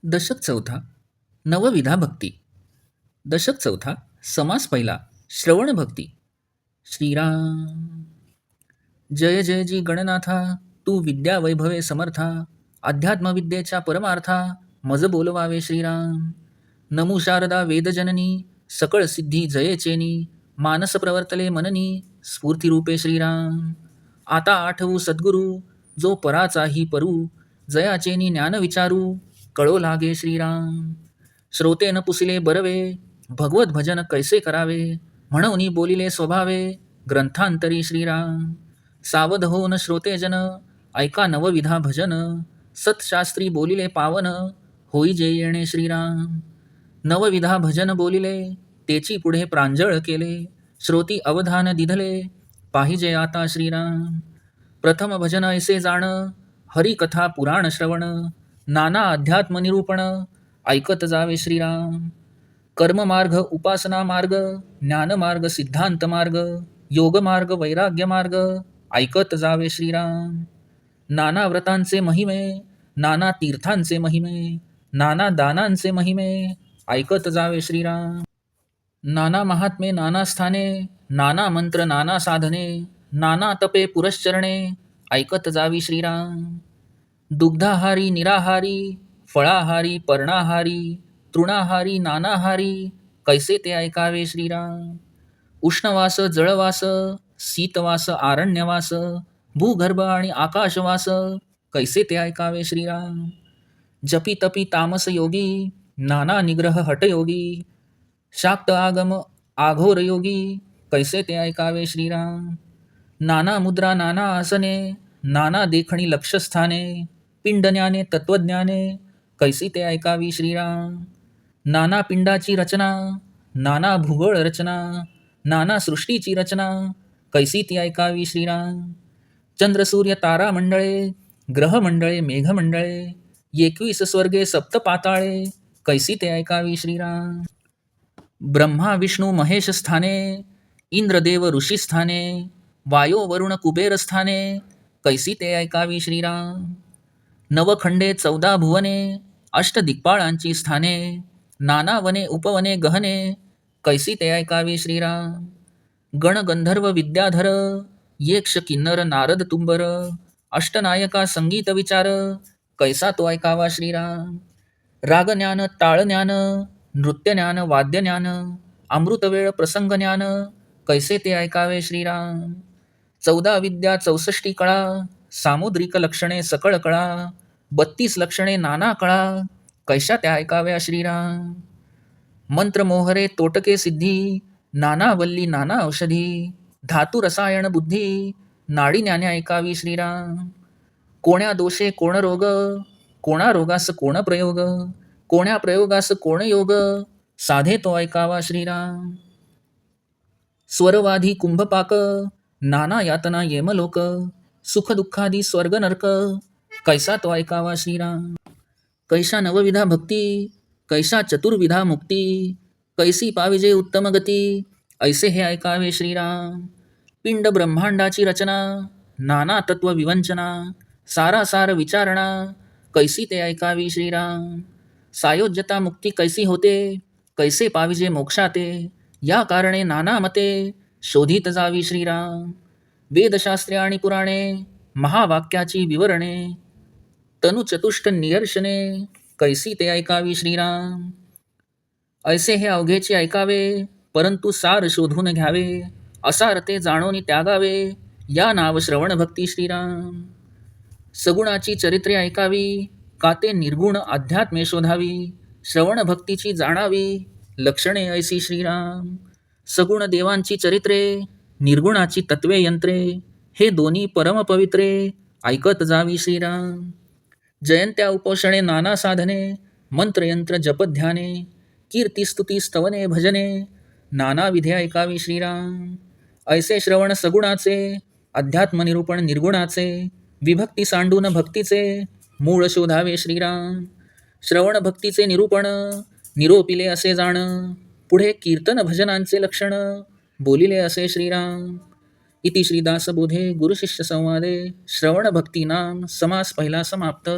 दशक चौथा नवविधा भक्ती. दशक चौथा समास पहिला श्रवण भक्ती. श्रीराम जय जय जी गणनाथा, तू विद्या वैभवे समर्था, अध्यात्म विद्येच्या परमार्था, मज बोलवावे श्रीराम. नमो शारदा वेदजननी, सकळ सिद्धी जयेचेनी, मानस प्रवर्तले मननी, स्फूर्तिरूपे श्रीराम. आता आठवू सद्गुरू, जो पराचाही परू, जयाचेनी ज्ञान विचारू, कळो लागे श्रीराम. श्रोतेन पुसिले बरवे, भगवत भजन कैसे करावे, म्हणून बोलिले स्वभावे, ग्रंथांतरी श्रीराम. सावध होऊन श्रोतेजन, ऐका नवविधा भजन, सतशास्त्री बोलिले पावन, होई जे येणे श्रीराम. नवविधा भजन बोलिले, तेची पुढे प्रांजळ केले, श्रोती अवधान दिधले, पाहिजे आता श्रीराम. प्रथम भजन ऐसे जाण, हरिकथा पुराण श्रवण, नाना अध्यात्म निरूपण, ऐकत जावे श्रीराम. कर्ममार्ग उपासना मार्ग, ज्ञानमार्ग सिद्धांत मार्ग, योगमार्ग वैराग्य मार्ग, ऐकत जावे श्रीराम. नाना व्रतांचे महिमे, नाना तीर्थांचे महिमे, नाना दानांचे महिमे, ऐकत जावे श्रीराम. नाना महात्मे नाना स्थाने, नाना मंत्र नाना साधने, नाना तपे पुरश्चरणे, ऐकत जावी श्रीराम. दुग्धाहारी निराहारी, फळाहारी पर्णाहारी, तृणाहारी नानाहारी, कैसे ते ऐकावे श्रीराम. उष्णवास जळवास, शीतवास आरण्यवास, भूगर्भ आणि आकाशवास, कैसे ते ऐकावे श्रीराम. जपी तपी तामस योगी, नाना निग्रह हटयोगी, शाक्त आगम आघोर योगी, कैसे ते ऐकावे श्रीराम. नाना मुद्रा नाना आसने, नाना देखणी लक्षस्थाने, पिंडज्ञाने तत्वज्ञाने, कैसी ते ऐकावी श्रीराम. नाना पिंडाची रचना, नाना भूगोळ रचना, नाना सृष्टीची रचना, कैसी ती ऐकावी श्रीराम. चंद्र सूर्य तारा मंडळे, ग्रहमंडळे मेघमंडळे, 21 स्वर्गे सप्त पाताळे, कैसी ते ऐकावी श्रीराम. ब्रह्मा विष्णू महेश स्थाने, इंद्रदेव ऋषी स्थाने, वायो वरुण कुबेर स्थाने, कैसी ते ऐकावी श्रीराम. नवखंडे 14 भुवने, अष्टदिक्पाळांची स्थाने, नाना वने उपवने गहने, कैसी ते ऐकावी श्रीराम. गण गंधर्व विद्याधर, यक्ष किन्नर नारद तुंबर, अष्टनायका संगीत विचार, कैसा तो ऐकावा श्रीराम. रागज्ञान ताळज्ञान, नृत्यज्ञान वाद्यज्ञान, अमृतवेळ प्रसंगज्ञान, कैसे ते ऐकावे श्रीराम. 14 विद्या 64 कळा, सामुद्रिक लक्षणे सकळ कळा, 32 लक्षणे नाना कळा, कैशा त्या ऐकाव्या श्रीराम. मंत्र मोहरे तोटके सिद्धी, नाना वल्ली नाना औषधी, धातू रसायन बुद्धी, नाडी ज्ञाने ऐकावी श्रीराम. कोण्या दोषे कोण रोग, कोणा रोगास कोण प्रयोग, कोण्या प्रयोगास कोण योग, साधे तो ऐकावा श्रीराम. स्वरवाधी कुंभपाक, नाना यातना येमलोक, सुख दुःखादी स्वर्ग नरक, कैसा तो ऐकावा श्रीराम. कैसा नवविधा भक्ती, कैसा चतुर्विधा मुक्ती, कैसी पाविजे उत्तम गती, ऐसे हे ऐकावे श्रीराम. पिंड ब्रह्मांडाची रचना, नाना तत्व विवंचना, सारासार विचारणा, कैसी ते ऐकावी श्रीराम. सायोज्यता मुक्ती कैसी होते, कैसे पाविजे मोक्षाते, या कारणे नाना मते, शोधित जावी श्रीराम. वेदशास्त्रे आणि पुराणे, महावाक्याची विवरणे, तनुचतुष्ट नियर्शने, कैसी ते ऐकावी श्रीराम. ऐसे हे अवघेचे ऐकावे, परंतु सार शोधून घ्यावे, असार ते जाणोनी त्यागावे, या नाव श्रवण भक्ती श्रीराम. सगुणाची चरित्रे ऐकावी, का ते निर्गुण अध्यात्मे शोधावी, श्रवण भक्तीची जाणावी, लक्षणे ऐसी श्रीराम. सगुण देवांची चरित्रे, निर्गुणाची तत्वे यंत्रे, हे दोन्ही परमपवित्रे, ऐकत जावी श्रीराम. जयंत्या उपोषणे नाना साधने, मंत्रयंत्र जपध्याने, कीर्ती स्तुती स्तवने भजने, नाना विधे ऐकावी श्रीराम. ऐसे श्रवण सगुणाचे, अध्यात्म निरूपण निर्गुणाचे, विभक्ती सांडून भक्तीचे, मूळ शोधावे श्रीराम. श्रवण भक्तीचे निरूपण, निरोपिले असे जाण, पुढे कीर्तन भजनांचे लक्षण, बोलिले असे श्रीराम. इति श्रीदासबोधे गुरुशिष्य संवादे श्रवण भक्ती नाम समास पहिला समाप्त.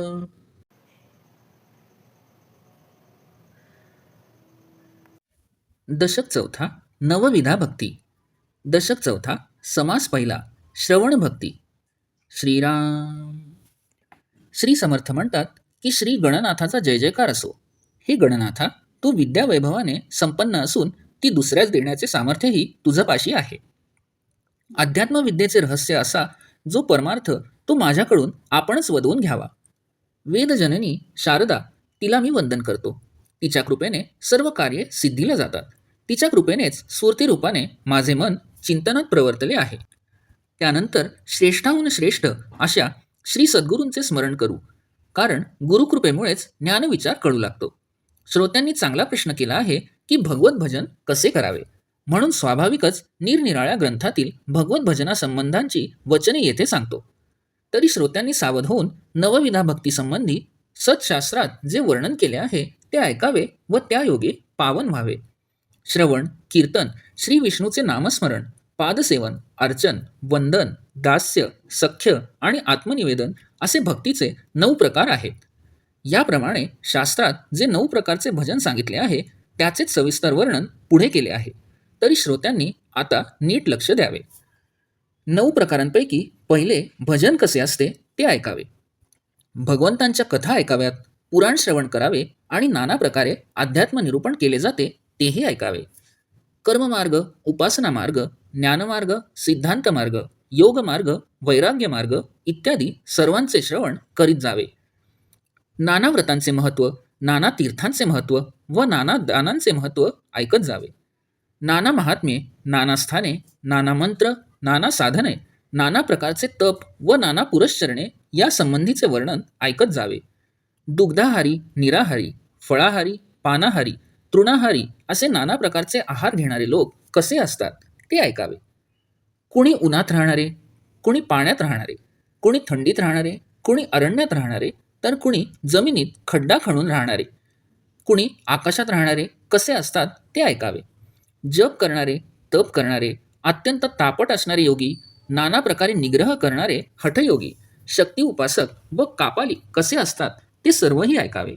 दशक चौथा नवविधा भक्ती. दशक चौथा समास पहिला श्रवण भक्ती. श्रीराम. श्री समर्थ म्हणतात की श्री गणनाथाचा जय जयकार असो. हे गणनाथा, तू विद्यावैभवाने संपन्न असून ती दुसऱ्याच देण्याचे सामर्थ्यही तुझपाशी आहे. अध्यात्मविद्येचे रहस्य असा जो परमार्थ तो माझ्याकडून आपणच वदवून घ्यावा. वेदजननी शारदा, तिला मी वंदन करतो. तिच्या कृपेने सर्व कार्ये सिद्धीला जातात. तिच्या कृपेनेच स्फूर्तिरूपाने माझे मन चिंतनात प्रवर्तले आहे. त्यानंतर श्रेष्ठाहून श्रेष्ठ अशा श्री सद्गुरूंचे स्मरण करू, कारण गुरुकृपेमुळेच ज्ञानविचार कळू लागतो. श्रोत्यांनी चांगला प्रश्न केला आहे की भगवत भजन कसे करावे, म्हणून स्वाभाविकच निरनिराळ्या ग्रंथातील भगवत भजनासंबंधांची वचने येथे सांगतो. तरी श्रोत्यांनी सावध होऊन नवविधा भक्तीसंबंधी सत्शास्त्रात जे वर्णन केले आहे ते ऐकावे व त्या योगे पावन व्हावे. श्रवण, कीर्तन, श्री विष्णूचे नामस्मरण, पादसेवन, अर्चन, वंदन, दास्य, सख्य आणि आत्मनिवेदन असे भक्तीचे 9 प्रकार आहेत. याप्रमाणे शास्त्रात जे 9 प्रकारचे भजन सांगितले आहे त्याचेच सविस्तर वर्णन पुढे केले आहे. तरी श्रोत्यांनी आता नीट लक्ष द्यावे. 9 प्रकारांपैकी पहिले भजन कसे असते ते ऐकावे. भगवंतांच्या कथा ऐकाव्यात, पुराण श्रवण करावे आणि नाना प्रकारे अध्यात्म निरूपण केले जाते तेही ऐकावे. कर्ममार्ग, उपासना मार्ग, ज्ञानमार्ग, सिद्धांत मार्ग, योग मार्ग, वैराग्य मार्ग इत्यादी सर्वांचे श्रवण करीत जावे. नाना व्रतांचे महत्त्व, नाना तीर्थांचे महत्त्व व नाना दानांचे महत्त्व ऐकत जावे. नाना महात्म्ये, नाना स्थाने, नाना मंत्र, नाना साधने, नाना प्रकारचे तप व नाना पुरश्चरणे या संबंधीचे वर्णन ऐकत जावे. दुग्धाहारी, निराहारी, फळाहारी, पानाहारी, तृणाहारी असे नाना प्रकारचे आहार घेणारे लोक कसे असतात ते ऐकावे. कुणी उन्हात राहणारे, कुणी पाण्यात राहणारे, कुणी थंडीत राहणारे, कुणी अरण्यात राहणारे, तर कुणी जमिनीत खड्डा खणून राहणारे, कुणी आकाशात राहणारे कसे असतात ते ऐकावे. जप करणारे, तप करणारे, अत्यंत तापट असणारे योगी, नाना प्रकारे निग्रह करणारे हठयोगी, शक्ती उपासक व कापाली कसे असतात ते सर्वही ऐकावे.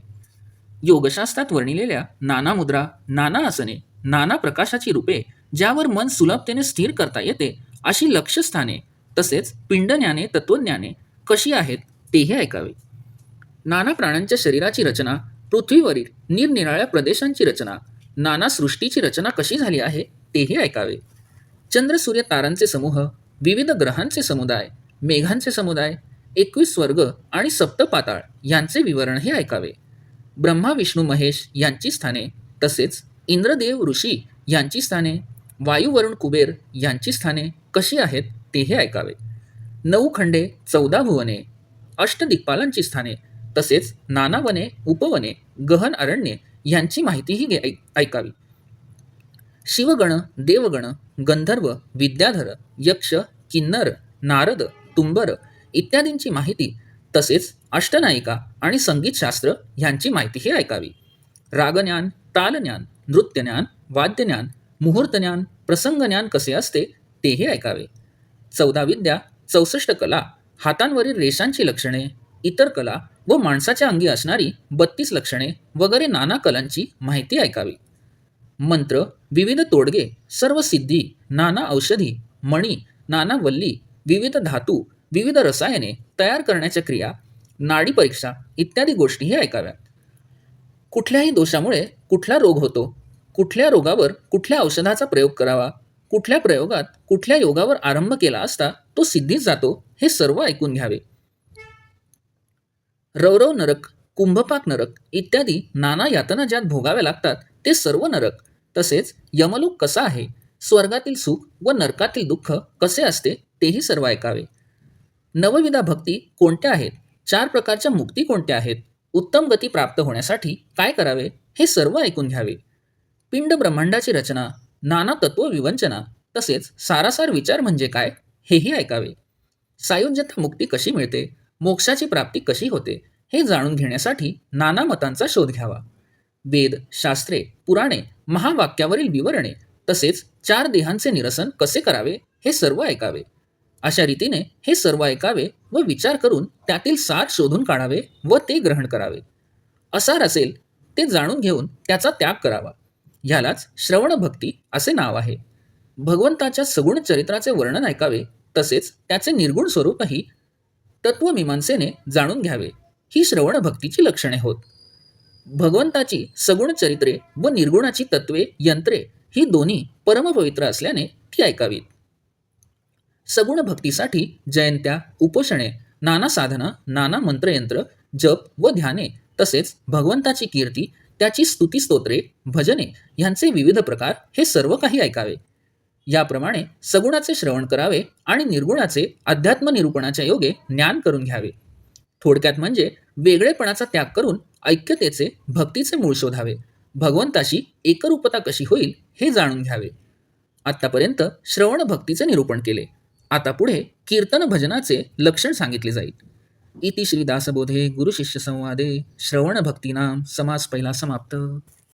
योगशास्त्रात वर्णिलेल्या नाना मुद्रा, नाना आसने, नाना प्रकाशाची रूपे, ज्यावर मन सुलभतेने स्थिर करता येते अशी लक्ष्यस्थाने, तसेच पिंडज्ञाने, तत्वज्ञाने कशी आहेत तेही ऐकावे. नाना प्राण्यांच्या शरीराची रचना, पृथ्वीवरील निरनिराळ्या प्रदेशांची रचना, नाना सृष्टीची रचना कशी झाली आहे तेही ऐकावे. चंद्र सूर्य तारांचे समूह, विविध ग्रहांचे समुदाय, मेघांचे समुदाय, 21 स्वर्ग आणि सप्तपाताळ यांचे विवरण हे ऐकावे. ब्रह्मा विष्णू महेश यांची स्थाने, तसेच इंद्रदेव ऋषी यांची स्थाने, वायू वरुण कुबेर यांची स्थाने कशी आहेत तेही ऐकावे. 9 खंडे, 14 भुवने, अष्टदिक्पालांची स्थाने, तसेच नाना वने, उपवने, गहन अरण्ये यांची माहितीही ऐकावी. शिवगण, देवगण, गंधर्व, विद्याधर, यक्ष, किन्नर, नारद, तुंबर इत्यादींची माहिती, तसेच अष्टनायिका आणि संगीतशास्त्र यांची माहितीही ऐकावी. रागज्ञान, तालज्ञान, नृत्यज्ञान, वाद्यज्ञान, मुहूर्तज्ञान, प्रसंगज्ञान कसे असते तेही ऐकावे. 14 विद्या, 64 कला, हातांवरील रेषांची लक्षणे, इतर कला व माणसाच्या अंगी असणारी 32 लक्षणे वगैरे नाना कलांची माहिती ऐकावी. मंत्र, विविध तोडगे, सर्व सिद्धी, नाना औषधी, मणी, नाना वल्ली, विविध धातू, विविध रसायने तयार करण्याच्या क्रिया, नाडी परीक्षा इत्यादी गोष्टीही ऐकाव्यात. कुठल्याही दोषामुळे कुठला रोग होतो, कुठल्या रोगावर कुठल्या औषधाचा प्रयोग करावा, कुठल्या प्रयोगात कुठल्या योगावर आरंभ केला असता तो सिद्धीस जातो, हे सर्व ऐकून घ्यावे. रौरव नरक, कुंभपाक नरक इत्यादी नाना यातना ज्यात भोगाव्या लागतात ते सर्व नरक, तसेच यमलोक कसा आहे, स्वर्गातील सुख व नरकातील दुःख कसे असते तेही सर्व ऐकावे. नवविधा भक्ती कोणत्या आहेत, 4 प्रकारच्या मुक्ती कोणत्या आहेत, उत्तम गती प्राप्त होण्यासाठी काय करावे हे सर्व ऐकून घ्यावे. पिंड ब्रह्मांडाची रचना, नाना तत्व विवंचना, तसेच सारासार विचार म्हणजे काय हेही ऐकावे. सायुज्यता मुक्ती कशी मिळते, मोक्षाची प्राप्ती कशी होते हे जाणून घेण्यासाठी नाना मतांचा शोध घ्यावा. वेद, शास्त्रे, पुराणे, महावाक्यावरील विवरणे, तसेच 4 देहांचे निरसन कसे करावे हे सर्व ऐकावे. अशा रीतीने हे सर्व ऐकावे व विचार करून त्यातील सार शोधून काढावे व ते ग्रहण करावे. असार असेल ते जाणून घेऊन त्याचा त्याग करावा. ह्यालाच श्रवण भक्ती असे नाव आहे. भगवंताच्या सगुण चरित्राचे वर्णन ऐकावे, तसेच त्याचे निर्गुण स्वरूपही तत्वमीमांसेने जाणून घ्यावे, ही श्रवण भक्तीची लक्षणे होत. भगवंताची सगुण चरित्रे व निर्गुणाची तत्वे, यंत्रे ही दोन्ही परमपवित्र असल्याने ती ऐकावीत. सगुण भक्तीसाठी जयंत्या, उपोषणे, नाना साधना, नाना मंत्रयंत्र, जप व ध्याने, तसेच भगवंताची कीर्ती, त्याची स्तुतिस्तोत्रे, भजने ह्यांचे विविध प्रकार हे सर्व काही ऐकावे. याप्रमाणे सगुणाचे श्रवण करावे आणि निर्गुणाचे अध्यात्म निरूपणाच्या योगे ज्ञान करून घ्यावे. थोडक्यात म्हणजे वेगळेपणाचा त्याग करून ऐक्यतेचे, भक्तीचे मूळ शोधावे. भगवंताशी एकरूपता कशी होईल हे जाणून घ्यावे. आत्तापर्यंत श्रवण भक्तीचे निरूपण केले. आता पुढे कीर्तन भजनाचे लक्षण सांगितले जाईल. इति श्री दासबोधे गुरुशिष्य संवादे श्रवण भक्तीनाम समास पहिला समाप्त.